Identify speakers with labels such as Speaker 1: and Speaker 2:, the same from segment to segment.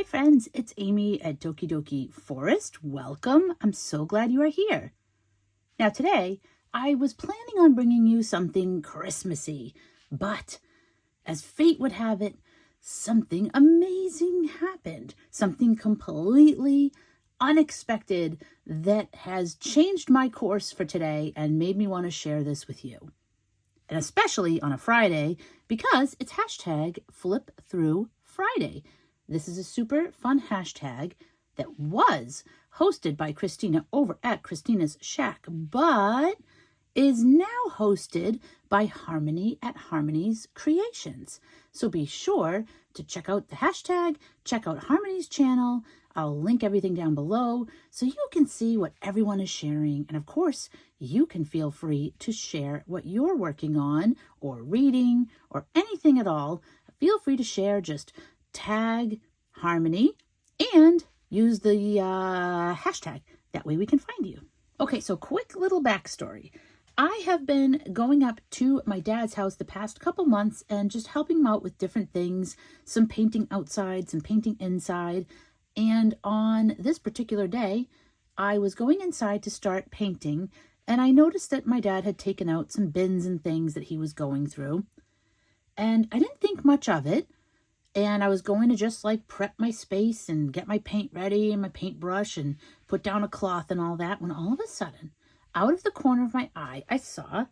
Speaker 1: friends, it's Amy at Doki Doki Forest. Welcome. I'm so glad you are here. Now today, I was planning on bringing you something Christmassy, but as fate would have it, something amazing happened. Something completely unexpected that has changed my course for today and made me want to share this with you. And especially on a Friday, because it's hashtag Flip Through Friday. This is a super fun hashtag that was hosted by Christina over at Christina's Shack, but is now hosted by Harmony at Harmony's Creations. So be sure to check out the hashtag, check out Harmony's channel. I'll link everything down below so you can see what everyone is sharing. And of course, you can feel free to share what you're working on or reading or anything at all. Feel free to share, just tag Harmony and use the hashtag. That way we can find you. Okay, so quick little backstory. I have been going up to my dad's house the past couple months and just helping him out with different things, some painting outside, some painting inside. And on this particular day, I was going inside to start painting, and I noticed that my dad had taken out some bins and things that he was going through. And I didn't think much of it. And I was going to just like prep my space and get my paint ready and my paintbrush and put down a cloth and all that, when all of a sudden, out of the corner of my eye, I saw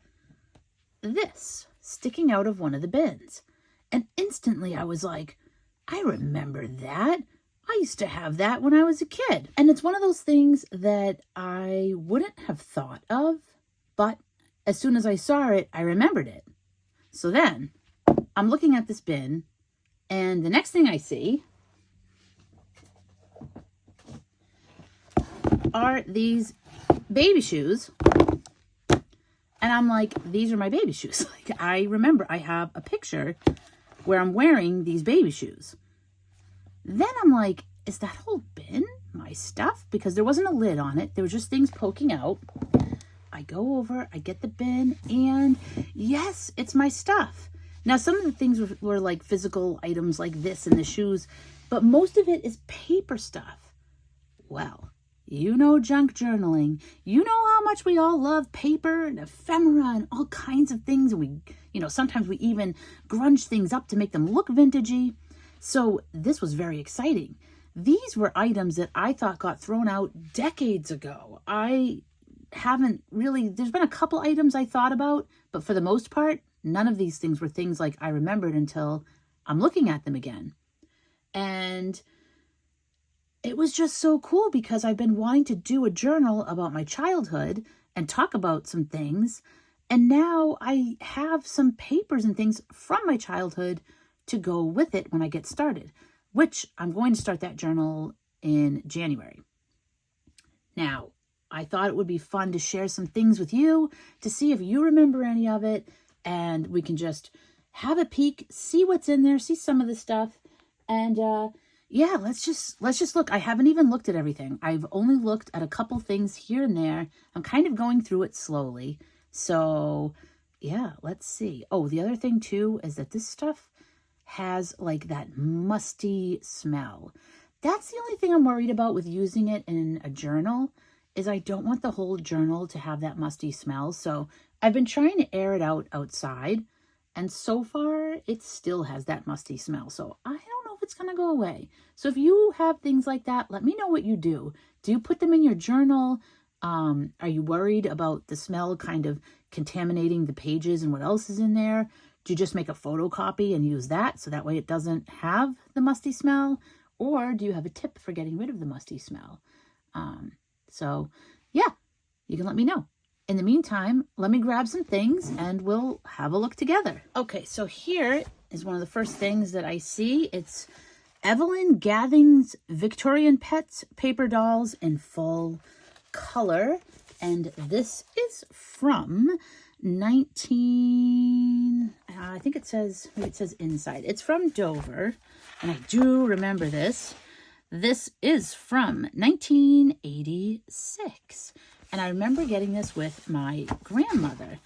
Speaker 1: this sticking out of one of the bins. And instantly I was like, I remember that. I used to have that when I was a kid. And it's one of those things that I wouldn't have thought of, but as soon as I saw it, I remembered it. So then I'm looking at this bin, and the next thing I see are these baby shoes. And I'm like, these are my baby shoes. Like, I remember I have a picture where I'm wearing these baby shoes. Then I'm like, is that whole bin my stuff? Because there wasn't a lid on it. There was just things poking out. I go over, I get the bin, and yes, it's my stuff. Now, some of the things were like physical items like this and the shoes, but most of it is paper stuff. Well, you know junk journaling. You know how much we all love paper and ephemera and all kinds of things. And we, sometimes we even grunge things up to make them look vintagey. So this was very exciting. These were items that I thought got thrown out decades ago. I haven't really, there's been a couple items I thought about, but for the most part, none of these things were things like I remembered until I'm looking at them again. And it was just so cool because I've been wanting to do a journal about my childhood and talk about some things. And now I have some papers and things from my childhood to go with it when I get started, which I'm going to start that journal in January. Now, I thought it would be fun to share some things with you to see if you remember any of it, and we can just have a peek, see what's in there, see some of the stuff. And yeah, let's just look. I haven't even looked at everything. I've only looked at a couple things here and there. I'm kind of going through it slowly. So yeah, let's see. Oh, the other thing too is that this stuff has like that musty smell. That's the only thing I'm worried about with using it in a journal, is I don't want the whole journal to have that musty smell. So I've been trying to air it out outside, and so far it still has that musty smell. So I don't know if it's going to go away. So if you have things like that, let me know what you do. Do you put them in your journal? Are you worried about the smell kind of contaminating the pages and what else is in there? Do you just make a photocopy and use that so that way it doesn't have the musty smell? Or do you have a tip for getting rid of the musty smell? So yeah, you can let me know. In the meantime, let me grab some things and we'll have a look together. Okay, so here is one of the first things that I see. It's Evelyn Gathing's Victorian Pets Paper Dolls in full color. And this is from I think it says, maybe it says inside. It's from Dover, and I do remember this. This is from 1986. And I remember getting this with my grandmother.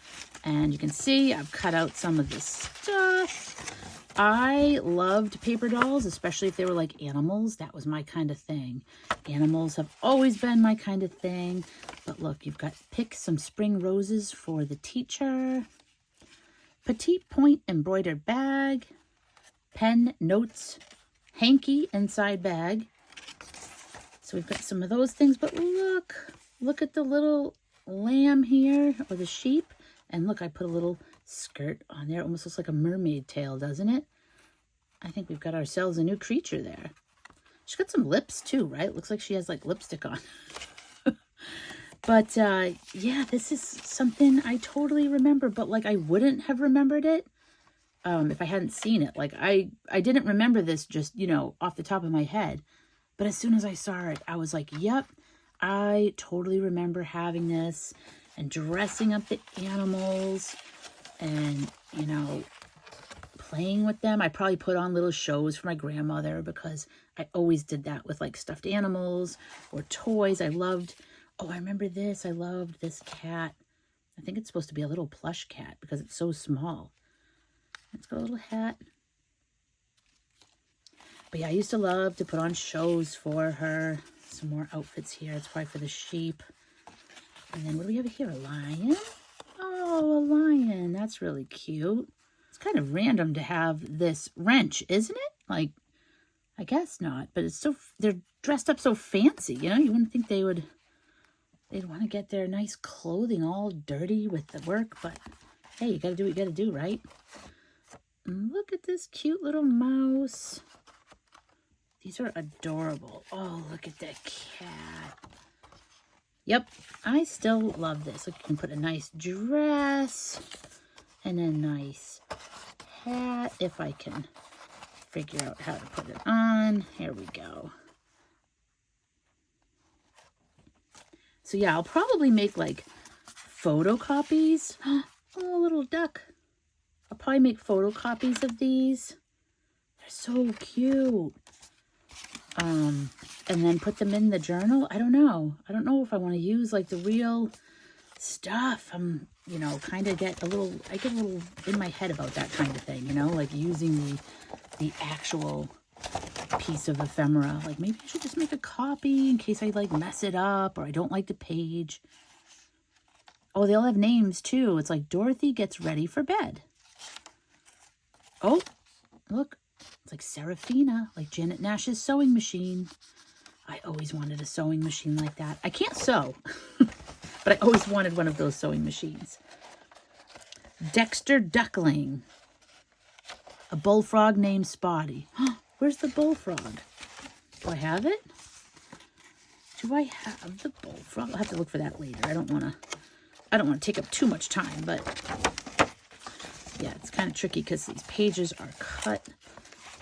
Speaker 1: And you can see I've cut out some of this stuff. I loved paper dolls, especially if they were like animals. That was my kind of thing. Animals have always been my kind of thing. But look, you've got pick some spring roses for the teacher. Petite point embroidered bag. Pen, notes, hanky inside bag. So we've got some of those things. But look at the little lamb here, or the sheep. And look, I put a little skirt on there. Almost looks like a mermaid tail, doesn't it? I think we've got ourselves a new creature there. She's got some lips too, right? Looks like she has like lipstick on. But yeah, this is something I totally remember, but like I wouldn't have remembered it if I hadn't seen it. Like I didn't remember this just, you know, off the top of my head. But as soon as I saw it, I was like, yep, I totally remember having this and dressing up the animals and, you know, playing with them. I probably put on little shows for my grandmother because I always did that with like stuffed animals or toys. I remember this. I loved this cat. I think it's supposed to be a little plush cat because it's so small. It's got a little hat. But yeah, I used to love to put on shows for her. Some more outfits here. It's probably for the sheep. And then what do we have here? A lion? Oh, a lion. That's really cute. It's kind of random to have this wrench, isn't it? Like, I guess not. But it's so, they're dressed up so fancy, you know? You wouldn't think they'd want to get their nice clothing all dirty with the work. But hey, you got to do what you got to do, right? And look at this cute little mouse. These are adorable. Oh, look at that cat. Yep, I still love this. Look, you can put a nice dress and a nice hat if I can figure out how to put it on. Here we go. So yeah, I'll probably make like photocopies. Oh, a little duck. I'll probably make photocopies of these. They're so cute. And then put them in the journal. I don't know. I don't know if I want to use like the real stuff. You know, kind of I get a little in my head about that kind of thing, you know, like using the actual piece of ephemera. Like maybe I should just make a copy in case I like mess it up or I don't like the page. Oh, they all have names too. It's like Dorothy gets ready for bed. Oh, look. It's like Seraphina, like Janet Nash's sewing machine. I always wanted a sewing machine like that. I can't sew, but I always wanted one of those sewing machines. Dexter Duckling. A bullfrog named Spotty. Where's the bullfrog? Do I have it? Do I have the bullfrog? I'll have to look for that later. I don't want to take up too much time, but yeah, it's kind of tricky because these pages are cut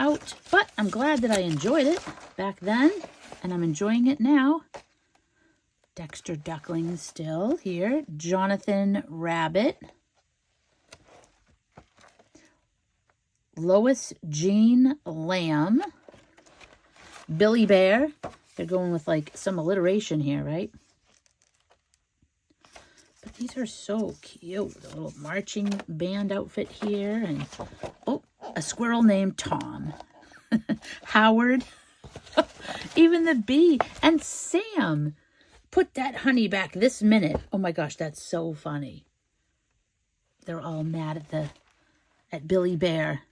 Speaker 1: out, but I'm glad that I enjoyed it back then, and I'm enjoying it now. Dexter Duckling still here. Jonathan Rabbit. Lois Jean Lamb. Billy Bear. They're going with like some alliteration here, right? But these are so cute. The little marching band outfit here, and oh, a squirrel named Tom. Howard. Even the bee. And Sam. Put that honey back this minute. Oh my gosh, that's so funny. They're all mad at Billy Bear.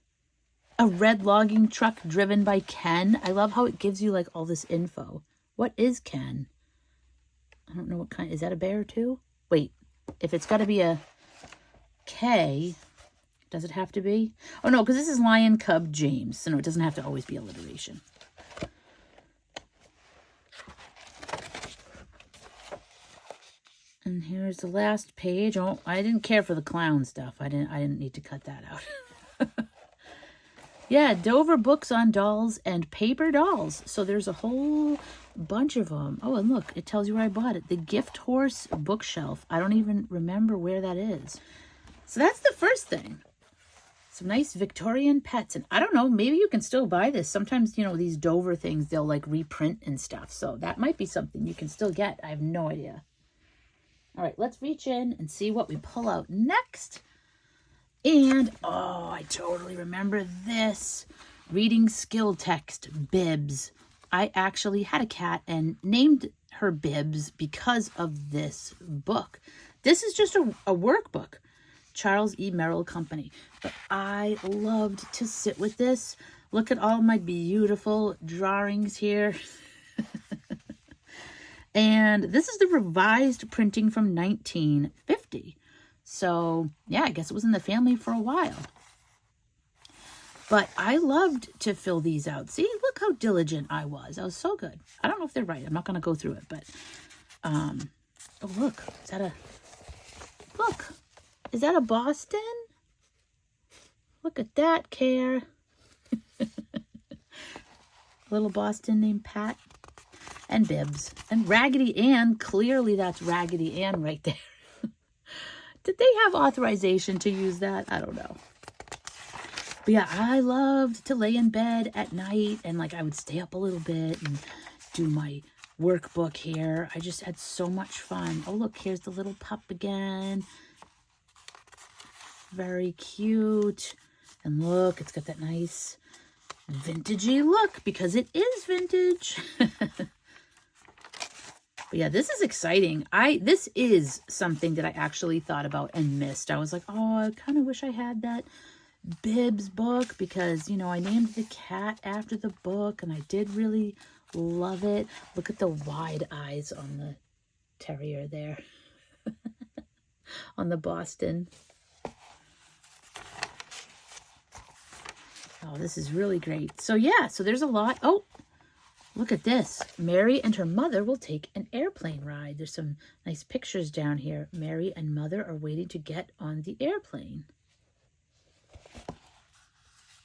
Speaker 1: A red logging truck driven by Ken. I love how it gives you like all this info. What is Ken? I don't know what kind. Is that a bear too? Wait, if it's got to be a K, does it have to be? Oh no, because this is Lion Cub James. So no, it doesn't have to always be alliteration. And here's the last page. Oh, I didn't care for the clown stuff. I didn't need to cut that out. Yeah, Dover books on dolls and paper dolls. So there's a whole bunch of them. Oh, and look, it tells you where I bought it. The Gift Horse bookshelf. I don't even remember where that is. So that's the first thing. Some nice Victorian pets. And I don't know, maybe you can still buy this. Sometimes, you know, these Dover things, they'll like reprint and stuff. So that might be something you can still get. I have no idea. All right, let's reach in and see what we pull out next. And, oh, I totally remember this. Reading skill text, Bibs. I actually had a cat and named her Bibs because of this book. This is just a workbook. Charles E. Merrill Company. But I loved to sit with this. Look at all my beautiful drawings here. And this is the revised printing from 1950. So, yeah, I guess it was in the family for a while. But I loved to fill these out. See, look how diligent I was. I was so good. I don't know if they're right. I'm not going to go through it, but, oh, look. Is that a Boston? Look at that, Care. Little Boston named Pat. And Bibs. And Raggedy Ann. Clearly that's Raggedy Ann right there. Did they have authorization to use that? I don't know. But yeah, I loved to lay in bed at night and like I would stay up a little bit and do my workbook here. I just had so much fun. Oh, look, here's the little pup again. Very cute. And look, it's got that nice vintagey look because it is vintage. But yeah, this is exciting. This is something that I actually thought about and missed. I was like, oh, I kind of wish I had that Bibs book because, you know, I named the cat after the book and I did really love it. Look at the wide eyes on the terrier there. On the Boston. Oh, this is really great. So yeah, so there's a lot. Oh, look at this. Mary and her mother will take an airplane ride. There's some nice pictures down here. Mary and mother are waiting to get on the airplane.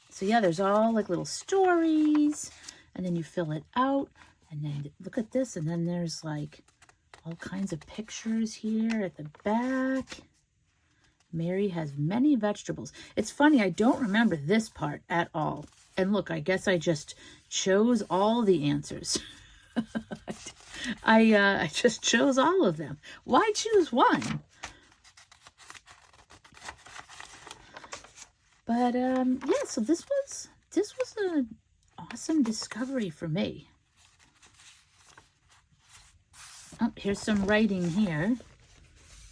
Speaker 1: So yeah, there's all like little stories and then you fill it out and then look at this. And then there's like all kinds of pictures here at the back. Mary has many vegetables. It's funny, I don't remember this part at all. And look, I guess I just chose all the answers. I just chose all of them. Why choose one? But yeah, so this was an awesome discovery for me. Oh, here's some writing here.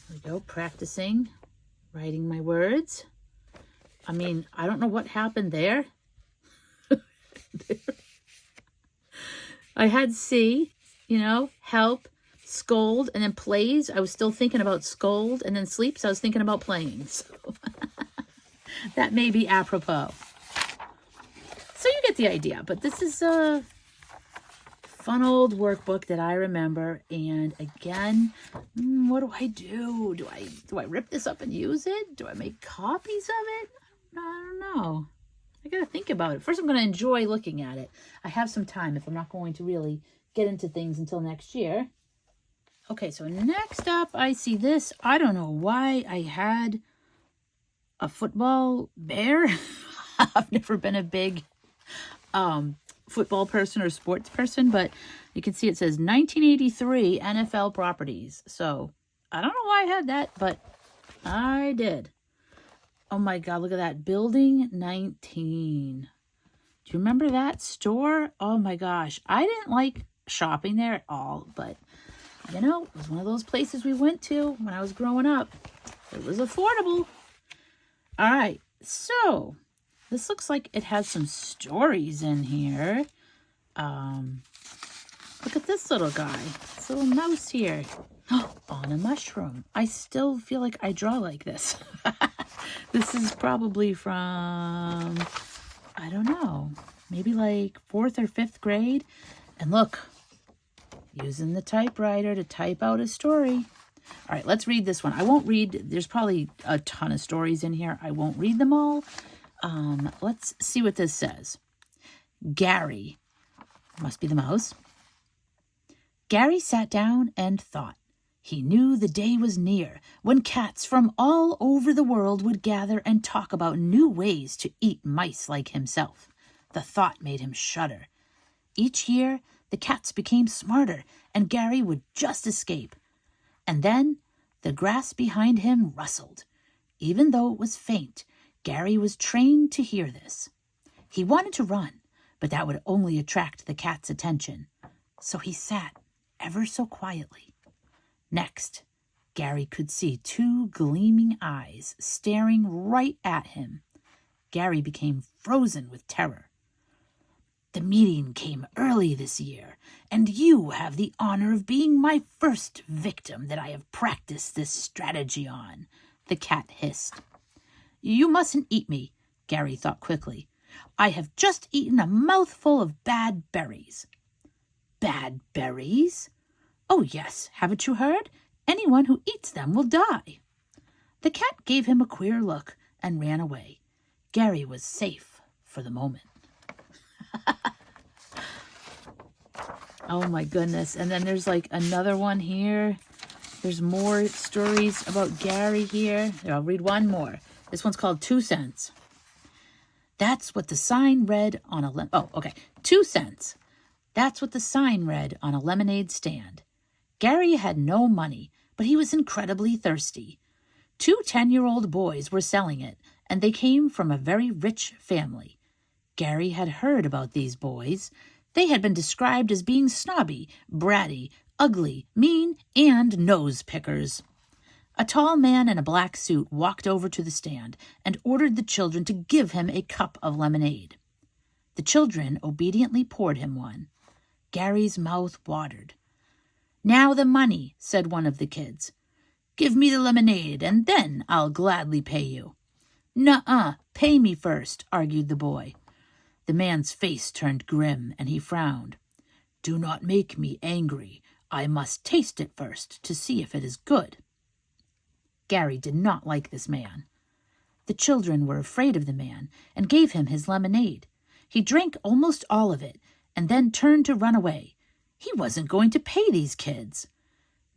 Speaker 1: There we go, practicing writing my words. I mean, I don't know what happened there. I had see, you know, help, scold, and then plays. I was still thinking about scold, and then sleeps. I was thinking about playing. So that may be apropos. So you get the idea. But this is a fun old workbook that I remember. And again, what do I do? Do I rip this up and use it? Do I make copies of it? I don't know. I gotta think about it. First, I'm gonna enjoy looking at it. I have some time if I'm not going to really get into things until next year. Okay, so next up, I see this. I don't know why I had a football bear. I've never been a big football person or sports person, but you can see it says 1983 NFL properties. So I don't know why I had that, but I did. Oh my God, look at that. Building 19. Do you remember that store? Oh my gosh. I didn't like shopping there at all, but you know, it was one of those places we went to when I was growing up. It was affordable. All right, so this looks like it has some stories in here. Look at this little guy. This little mouse here. On a mushroom. I still feel like I draw like this. This is probably from, I don't know, maybe like 4th or 5th grade. And look, using the typewriter to type out a story. All right, let's read this one. I won't read, there's probably a ton of stories in here. I won't read them all. Let's see what this says. Gary, must be the mouse. Gary sat down and thought. He knew the day was near when cats from all over the world would gather and talk about new ways to eat mice like himself. The thought made him shudder. Each year, the cats became smarter, and Gary would just escape. And then the grass behind him rustled. Even though it was faint, Gary was trained to hear this. He wanted to run, but that would only attract the cat's attention. So he sat ever so quietly. Next, Gary could see two gleaming eyes staring right at him. Gary became frozen with terror. The meeting came early this year, and you have the honor of being my first victim that I have practiced this strategy on, the cat hissed. You mustn't eat me, Gary thought quickly. I have just eaten a mouthful of bad berries. Bad berries? Oh, yes, haven't you heard? Anyone who eats them will die. The cat gave him a queer look and ran away. Gary was safe for the moment. Oh my goodness. And then there's like another one here. There's more stories about Gary here. Here, I'll read one more. This one's called 2 cents. That's what the sign read on a 2 cents. That's what the sign read on a lemonade stand. Gary had no money, but he was incredibly thirsty. 2 10-year-old boys were selling it, and they came from a very rich family. Gary had heard about these boys. They had been described as being snobby, bratty, ugly, mean, and nose-pickers. A tall man in a black suit walked over to the stand and ordered the children to give him a cup of lemonade. The children obediently poured him one. Gary's mouth watered. Now the money, said one of the kids. Give me the lemonade, and then I'll gladly pay you. Nuh-uh, pay me first, argued the boy. The man's face turned grim, and he frowned. Do not make me angry. I must taste it first to see if it is good. Gary did not like this man. The children were afraid of the man and gave him his lemonade. He drank almost all of it and then turned to run away. He wasn't going to pay these kids.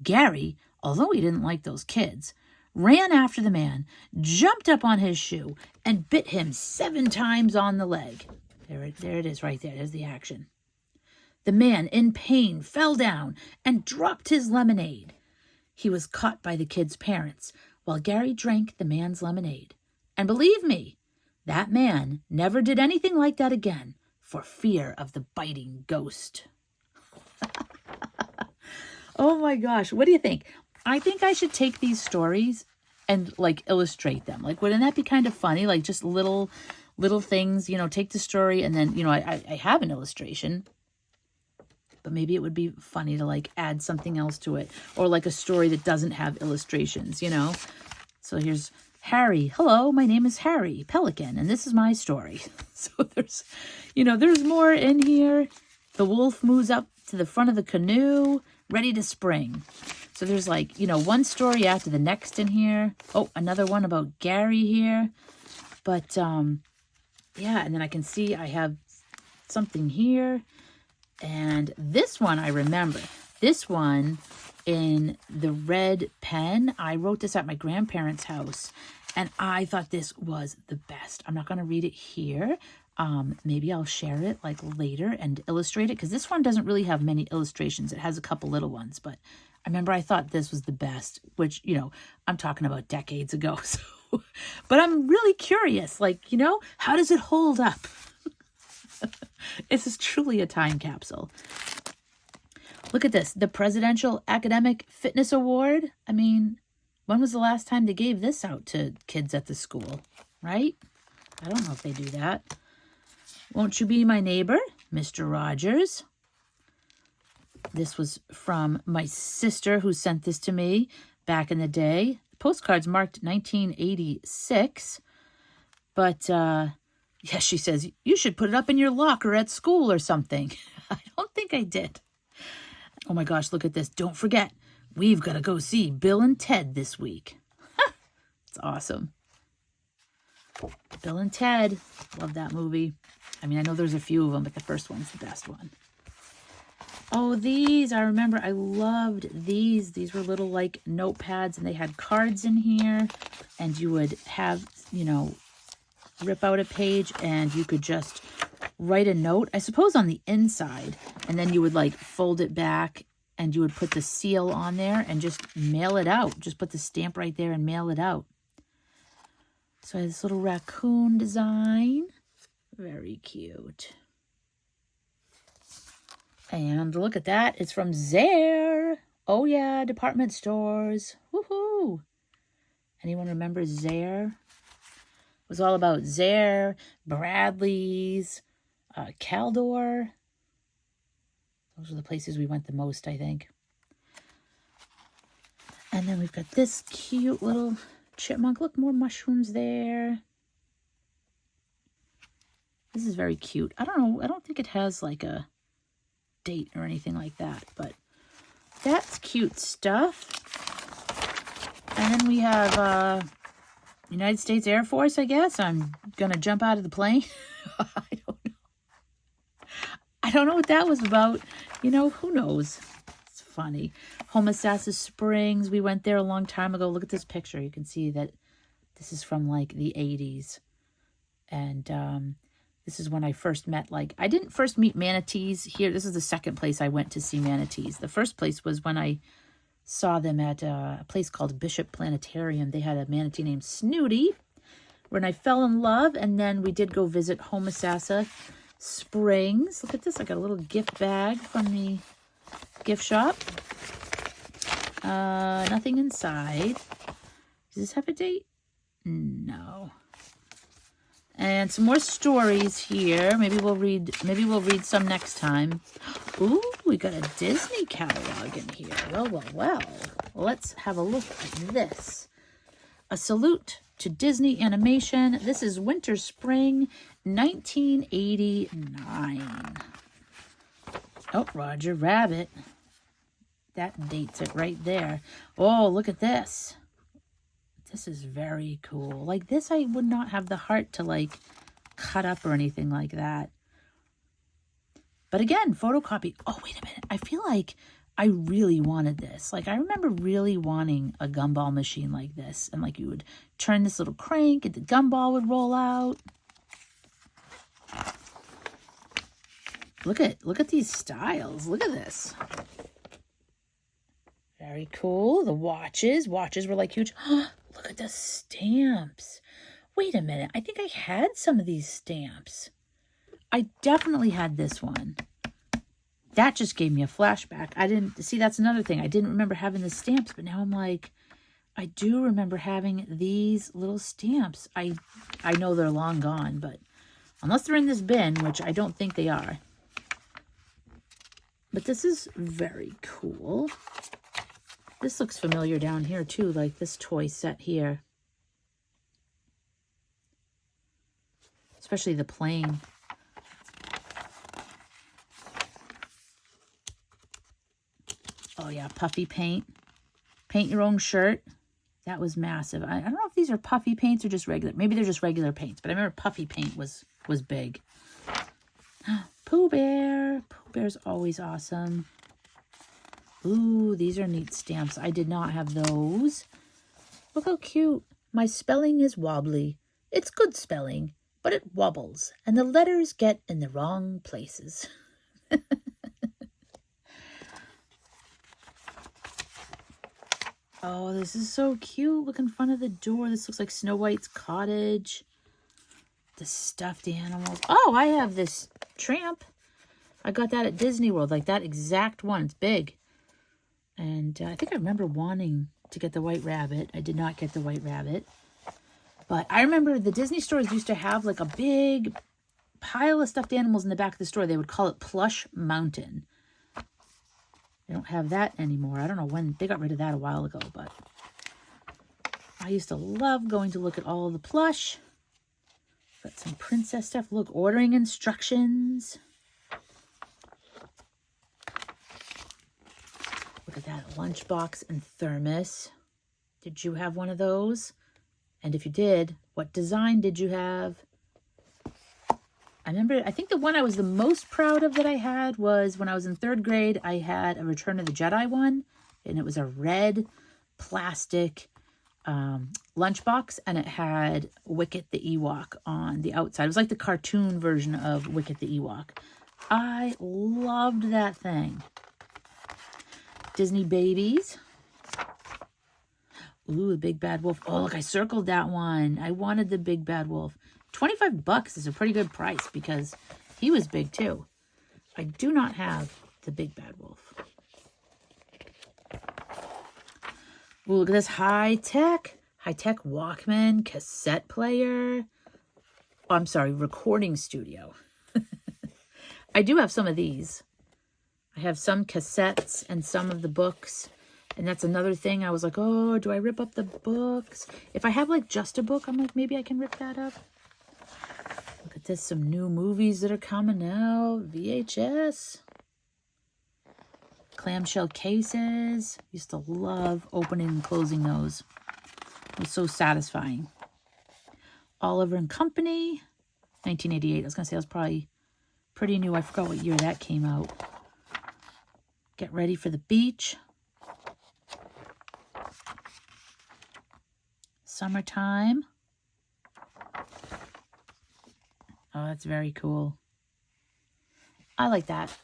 Speaker 1: Gary, although he didn't like those kids, ran after the man, jumped up on his shoe, and bit him 7 times on the leg. There it is right there. There's the action. The man, in pain, fell down and dropped his lemonade. He was caught by the kid's parents while Gary drank the man's lemonade. And believe me, that man never did anything like that again for fear of the biting ghost. Oh my gosh, what do you think? I think I should take these stories and like illustrate them. Like, wouldn't that be kind of funny? Like just little things, take the story and then, I have an illustration. But maybe it would be funny to like add something else to it, or like a story that doesn't have illustrations, So here's Harry. Hello, my name is Harry Pelican, and this is my story. So there's more in here. The wolf moves up to the front of the canoe, ready to spring. So there's like, one story after the next in here. Oh, another one about Gary here. But yeah, and then I can see I have something here. And this one I remember. This one in the red pen. I wrote this at my grandparents' house. And I thought this was the best. I'm not going to read it here. Maybe I'll share it like later and illustrate it. Because this one doesn't really have many illustrations. It has a couple little ones. But I remember I thought this was the best. Which, I'm talking about decades ago. So, but I'm really curious. Like, how does it hold up? This is truly a time capsule. Look at this. The Presidential Academic Fitness Award. I mean, when was the last time they gave this out to kids at the school? Right? I don't know if they do that. Won't you be my neighbor, Mr. Rogers? This was from my sister who sent this to me back in the day. Postcards marked 1986. But, yes, she says, you should put it up in your locker at school or something. I don't think I did. Oh my gosh, look at this. Don't forget, we've got to go see Bill and Ted this week. It's awesome. Bill and Ted. Love that movie. I mean, I know there's a few of them, but the first one's the best one. Oh, these. I remember I loved these. These were little like notepads and they had cards in here. And you would have, rip out a page and you could just write a note, I suppose on the inside, and then you would like fold it back and you would put the seal on there and just mail it out. Just put the stamp right there and mail it out. So I have this little raccoon design. Very cute. And look at that. It's from Zare. Oh, yeah. Department stores. Woohoo. Anyone remember Zare? It was all about Zare, Bradley's, Caldor. Those are the places we went the most, I think. And then we've got this cute little chipmunk. Look, more mushrooms there. This is very cute. I don't know. I don't think it has like a date or anything like that, but that's cute stuff. And then we have United States Air Force, I guess. I'm going to jump out of the plane. I don't know. I don't know what that was about. You know, who knows? It's funny. Homosassa Springs. We went there a long time ago. Look at this picture. You can see that this is from like the 80s. And this is when I first met, like, I didn't first meet manatees here. This is the second place I went to see manatees. The first place was when I saw them at a place called Bishop Planetarium. They had a manatee named Snooty, when I fell in love. And then we did go visit Homosassa Springs. Look at this. I got a little gift bag from the gift shop. Nothing inside. Does this have a date? No. And some more stories here. Maybe we'll read some next time. Ooh, we got a Disney catalog in here. Well, well, well. Let's have a look at this. A salute to Disney animation. This is Winter Spring 1989. Oh, Roger Rabbit. That dates it right there. Oh, look at this. This is very cool. Like this, I would not have the heart to like cut up or anything like that. But again, photocopy. Oh, wait a minute. I feel like I really wanted this. Like I remember really wanting a gumball machine like this. And like you would turn this little crank and the gumball would roll out. Look at these styles. Look at this. Very cool. The watches. Watches were like huge. Look at the stamps. Wait a minute. I think I had some of these stamps. I definitely had this one. That just gave me a flashback. I didn't see. That's another thing. I didn't remember having the stamps, but now I'm like, I do remember having these little stamps. I know they're long gone, but unless they're in this bin, which I don't think they are. But this is very cool. This looks familiar down here too, like this toy set here. Especially the plane. Oh yeah, puffy paint. Paint your own shirt. That was massive. I don't know if these are puffy paints or just regular. Maybe they're just regular paints, but I remember puffy paint was big. Pooh Bear. Pooh Bear's always awesome. Ooh, these are neat stamps. I did not have those. Look how cute. My spelling is wobbly. It's good spelling, but it wobbles, and the letters get in the wrong places. Oh, this is so cute. Look in front of the door. This looks like Snow White's cottage. The stuffed animals. Oh, I have this tramp. I got that at Disney World, like that exact one. It's big. And I think I remember wanting to get the White Rabbit. I did not get the White Rabbit. But I remember the Disney stores used to have like a big pile of stuffed animals in the back of the store. They would call it Plush Mountain. They don't have that anymore. I don't know when. They got rid of that a while ago. But I used to love going to look at all the plush. Got some princess stuff. Look, ordering instructions. Look at that lunchbox and thermos. Did you have one of those? And if you did, what design did you have? I think the one I was the most proud of that I had was when I was in 3rd grade, I had a Return of the Jedi one, and it was a red plastic lunchbox, and it had Wicket the Ewok on the outside. It was like the cartoon version of Wicket the Ewok. I loved that thing. Disney babies. Ooh, the Big Bad Wolf. Oh, look, I circled that one. I wanted the Big Bad Wolf. 25 bucks is a pretty good price because he was big too. I do not have the Big Bad Wolf. Ooh, look at this high-tech Walkman cassette player. Oh, I'm sorry, recording studio. I do have some of these. I have some cassettes and some of the books. And that's another thing. I was like, oh, do I rip up the books? If I have like just a book, I'm like, maybe I can rip that up. Look at this, some new movies that are coming out. VHS. Clamshell cases. Used to love opening and closing those. It was so satisfying. Oliver and Company. 1988. I was going to say that was probably pretty new. I forgot what year that came out. Get Ready for the Beach. Summertime. Oh, that's very cool. I like that.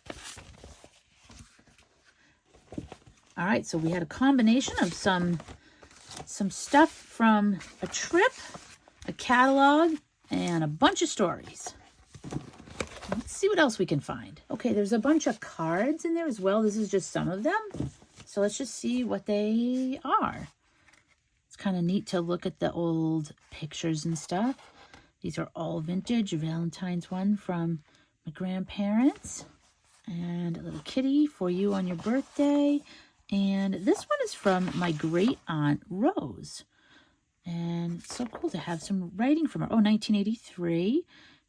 Speaker 1: All right, so we had a combination of some stuff from a trip, a catalog, and a bunch of stories. Let's see what else we can find. Okay, there's a bunch of cards in there as well. This is just some of them. So let's just see what they are. It's kind of neat to look at the old pictures and stuff. These are all vintage. A Valentine's one from my grandparents. And a little kitty for you on your birthday. And this one is from my great aunt Rose. And it's so cool to have some writing from her. Oh, 1983.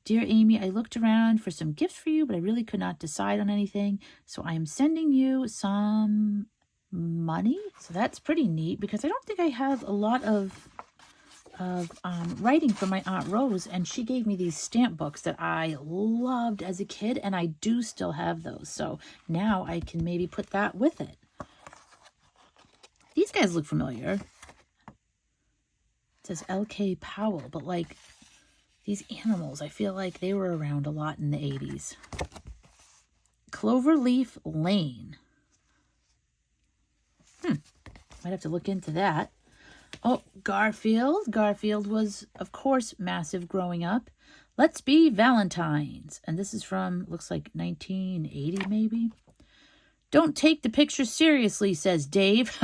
Speaker 1: Dear Amy, I looked around for some gifts for you, but I really could not decide on anything. So I am sending you some money. So that's pretty neat because I don't think I have a lot of writing from my Aunt Rose, and she gave me these stamp books that I loved as a kid, and I do still have those. So now I can maybe put that with it. These guys look familiar. It says L.K. Powell, but like these animals, I feel like they were around a lot in the 80s. Cloverleaf Lane. Might have to look into that. Oh, Garfield. Garfield was, of course, massive growing up. Let's Be Valentines. And this is from, looks like 1980 maybe. Don't take the picture seriously, says Dave.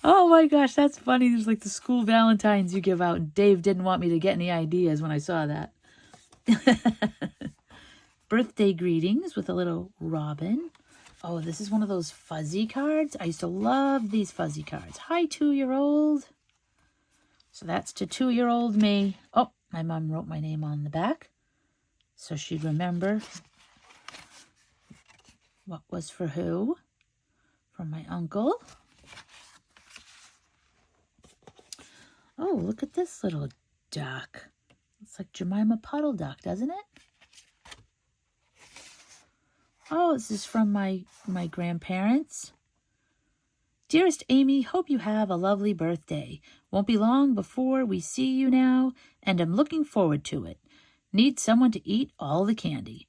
Speaker 1: Oh my gosh, that's funny. There's like the school Valentines you give out. And Dave didn't want me to get any ideas when I saw that. Birthday greetings with a little robin. Oh, this is one of those fuzzy cards. I used to love these fuzzy cards. Hi, 2-year-old. So that's to 2-year-old me. Oh, my mom wrote my name on the back, so she'd remember what was for who. From my uncle. Oh, look at this little duck. It's like Jemima Puddle Duck, doesn't it? Oh, this is from my grandparents. Dearest Amy, hope you have a lovely birthday. Won't be long before we see you now, and I'm looking forward to it. Need someone to eat all the candy.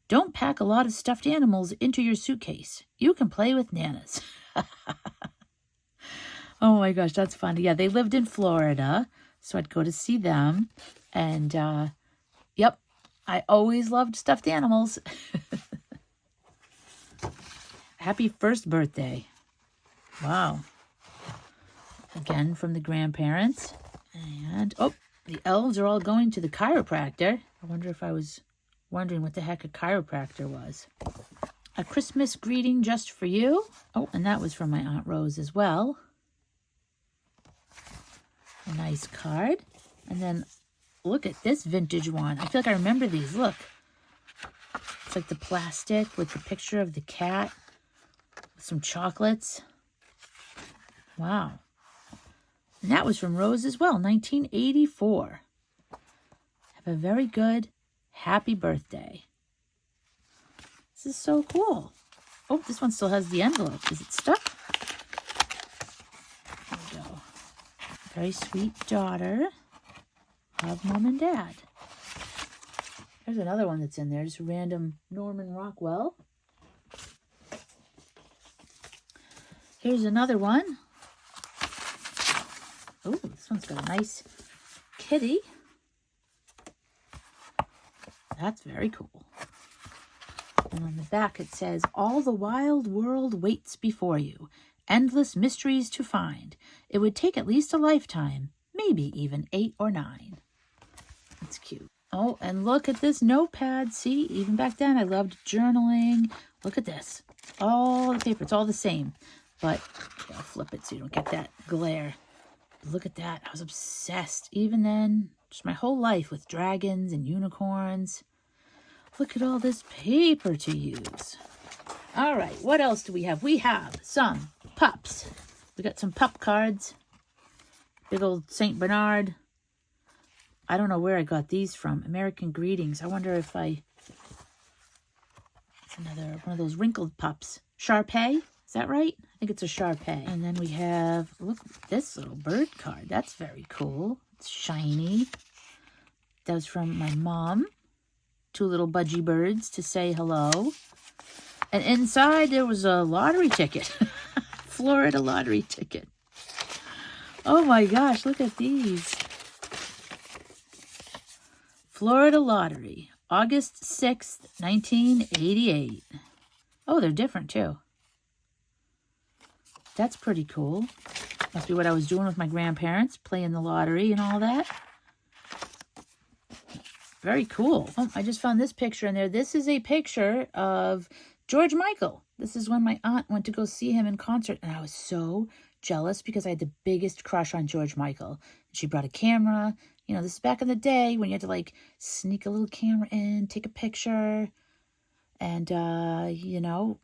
Speaker 1: Don't pack a lot of stuffed animals into your suitcase. You can play with Nanas. Oh my gosh, that's funny. Yeah, they lived in Florida, so I'd go to see them. And, yep, I always loved stuffed animals. Happy first birthday. Wow. Again from the grandparents. And, oh, the elves are all going to the chiropractor. I wonder if I was wondering what the heck a chiropractor was. A Christmas greeting just for you. Oh, and that was from my Aunt Rose as well. A nice card. And then look at this vintage one. I feel like I remember these. Look. It's like the plastic with the picture of the cat. With some chocolates. Wow. And that was from Rose as well. 1984. Have a very good, happy birthday. This is so cool. Oh, this one still has the envelope. Is it stuck? There we go. Very sweet daughter of Mom and Dad. There's another one that's in there. Just random Norman Rockwell. Here's another one. Oh, this one's got a nice kitty. That's very cool. And on the back it says, all the wild world waits before you. Endless mysteries to find. It would take at least a lifetime, maybe even 8 or 9. That's cute. Oh, and look at this notepad. See, even back then I loved journaling. Look at this. All the paper, it's all the same. But I'll flip it so you don't get that glare. Look at that. I was obsessed. Even then, just my whole life with dragons and unicorns. Look at all this paper to use. All right, what else do we have? We have some pups. We got some pup cards. Big old St. Bernard. I don't know where I got these from. American Greetings. I wonder if it's another one of those wrinkled pups. Shar-Pei. Is that right? I think it's a Shar-Pei. And then we have, look, this little bird card. That's very cool. It's shiny. That was from my mom. 2 little budgie birds to say hello. And inside there was a lottery ticket. Florida lottery ticket. Oh my gosh, look at these. Florida lottery, August 6th, 1988. Oh, they're different too. That's pretty cool. Must be what I was doing with my grandparents, playing the lottery and all that. Very cool. Oh, I just found this picture in there. This is a picture of George Michael. This is when my aunt went to go see him in concert, and I was so jealous because I had the biggest crush on George Michael. She brought a camera. You know, this is back in the day when you had to, like, sneak a little camera in, take a picture, and, you know,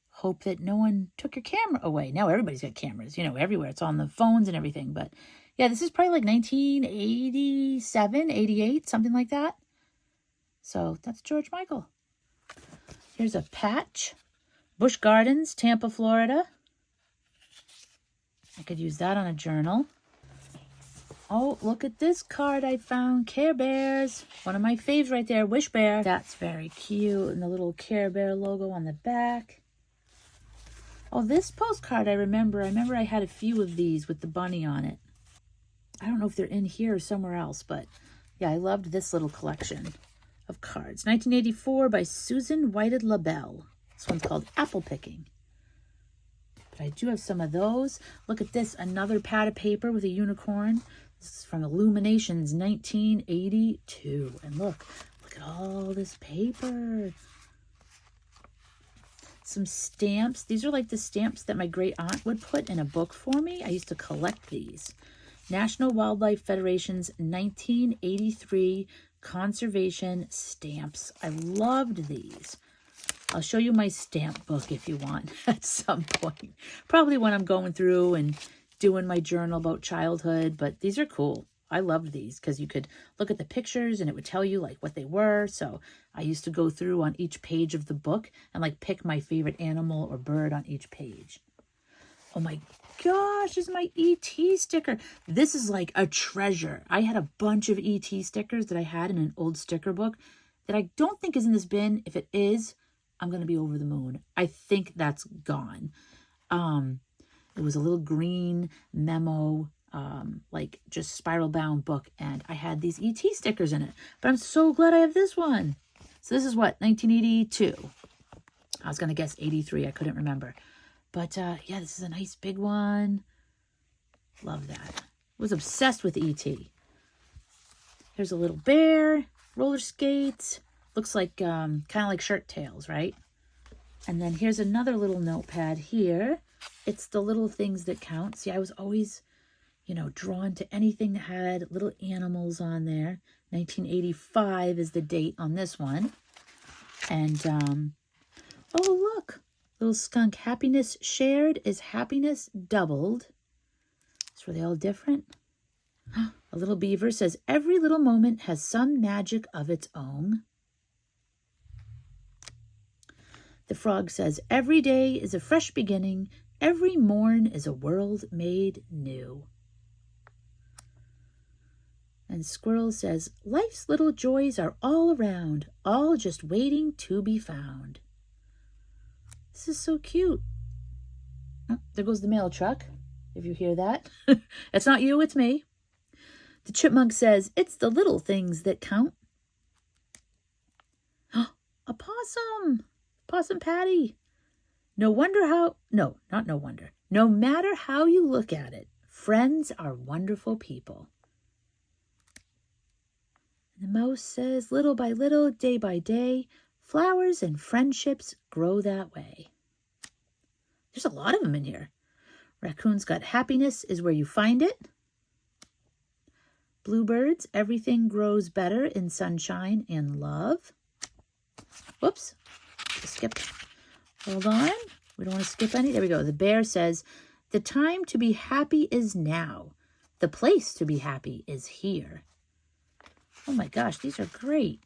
Speaker 1: hope that no one took your camera away. Now everybody's got cameras, you know, everywhere. It's on the phones and everything. But, yeah, this is probably like 1987, 88, something like that. So that's George Michael. Here's a patch. Busch Gardens, Tampa, Florida. I could use that on a journal. Oh, look at this card I found. Care Bears. One of my faves right there. Wish Bear. That's very cute. And the little Care Bear logo on the back. Oh, this postcard I remember. I remember I had a few of these with the bunny on it. I don't know if they're in here or somewhere else, but yeah, I loved this little collection of cards. 1984 by Susan Whited LaBelle. This one's called Apple Picking. But I do have some of those. Look at this. Another pad of paper with a unicorn. This is from Illuminations 1982. And look at all this paper. Some stamps. These are like the stamps that my great aunt would put in a book for me. I used to collect these. National Wildlife Federation's 1983 conservation stamps. I loved these. I'll show you my stamp book if you want at some point. Probably when I'm going through and doing my journal about childhood, but these are cool. I loved these because you could look at the pictures and it would tell you like what they were. So I used to go through on each page of the book and like pick my favorite animal or bird on each page. Oh my gosh, this is my ET sticker. This is like a treasure. I had a bunch of ET stickers that I had in an old sticker book that I don't think is in this bin. If it is, I'm going to be over the moon. I think that's gone. It was a little green memo, like just spiral bound book. And I had these ET stickers in it. But I'm so glad I have this one. So this is what, 1982. I was going to guess 83. I couldn't remember. But yeah, this is a nice big one. Love that. Was obsessed with E.T. Here's a little bear, roller skates. Looks like kind of like shirt tails, right? And then here's another little notepad here. It's the little things that count. See, I was always, you know, drawn to anything that had little animals on there. 1985 is the date on this one. And, oh, look. Little skunk. Happiness shared is happiness doubled. So are they all different? A little beaver says, every little moment has some magic of its own. The frog says, every day is a fresh beginning. Every morn is a world made new. And squirrel says, life's little joys are all around, all just waiting to be found. This is so cute. Oh, there goes the mail truck, if you hear that. It's not you, it's me. The chipmunk says, it's the little things that count. A possum. Possum Patty. No matter how you look at it, friends are wonderful people. And the mouse says, little by little, day by day, flowers and friendships grow that way. There's a lot of them in here. Raccoon's got happiness is where you find it. Bluebirds, everything grows better in sunshine and love. Whoops, skip. Hold on. We don't want to skip any. There we go. The bear says, the time to be happy is now. The place to be happy is here. Oh my gosh, these are great.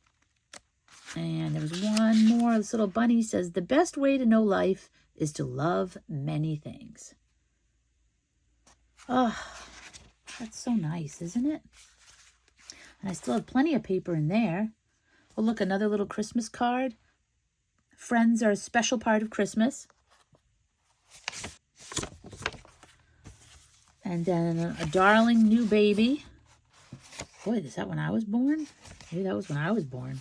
Speaker 1: And there was one more. This little bunny says, the best way to know life is to love many things. Oh, that's so nice, isn't it? And I still have plenty of paper in there. Oh, look, another little Christmas card. Friends are a special part of Christmas. And then a darling new baby. Boy, is that when I was born? Maybe that was when I was born.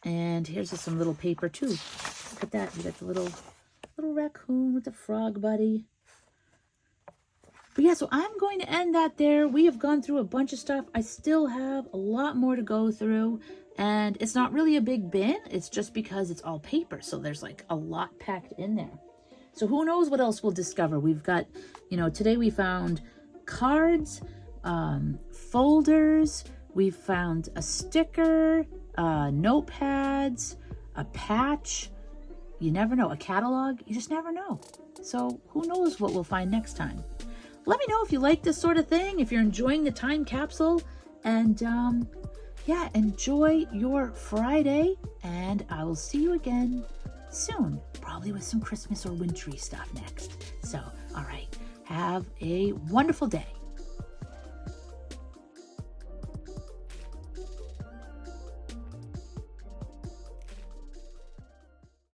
Speaker 1: And here's just some little paper too. Look at that. You got the little raccoon with the frog buddy. But yeah, so I'm going to end that there. We have gone through a bunch of stuff. I still have a lot more to go through. And it's not really a big bin. It's just because it's all paper. So there's like a lot packed in there. So who knows what else we'll discover. We've got, today we found cards, folders. We found a sticker, notepads, a patch. You never know. A catalog. You just never know. So who knows what we'll find next time. Let me know if you like this sort of thing, if you're enjoying the time capsule. And yeah, enjoy your Friday. And I will see you again soon. Probably with some Christmas or wintry stuff next. So, all right. Have a wonderful day.